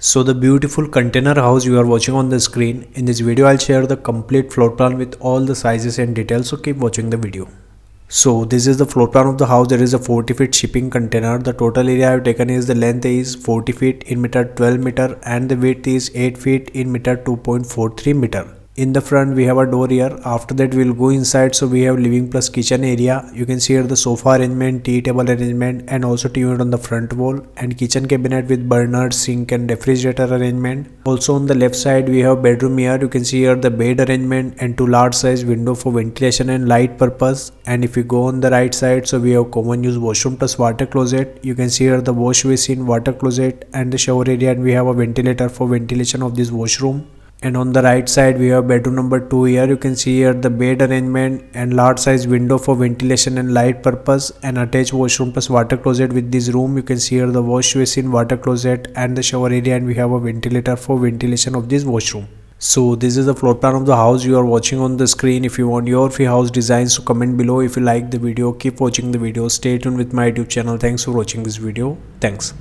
So the beautiful container house you are watching on the screen, in this video I'll share the complete floor plan with all the sizes and details, so keep watching the video. So this is the floor plan of the house. There is a 40 feet shipping container. The total area I have taken is the length is 40 feet in meter 12 meter and the width is 8 feet in meter 2.43 meter. In the front we have a door here. After that we'll go inside. So we have living plus kitchen area. You can see here the sofa arrangement, tea table arrangement and also TV unit on the front wall, and kitchen cabinet with burner, sink and refrigerator arrangement. Also on the left side we have bedroom here. You can see here the bed arrangement and two large size window for ventilation and light purpose. And if we go on the right side, so we have common use washroom plus water closet. You can see here the wash basin, water closet and the shower area, and we have a ventilator for ventilation of this washroom. And on the right side we have bedroom number 2 here. You can see here the bed arrangement and large size window for ventilation and light purpose, and attached washroom plus water closet with this room. You can see here the wash basin, water closet and the shower area, and we have a ventilator for ventilation of this washroom. So this is the floor plan of the house you are watching on the screen. If you want your free house designs, so comment below. If you like the video, keep watching the video. Stay tuned with my YouTube channel. Thanks for watching this video. Thanks.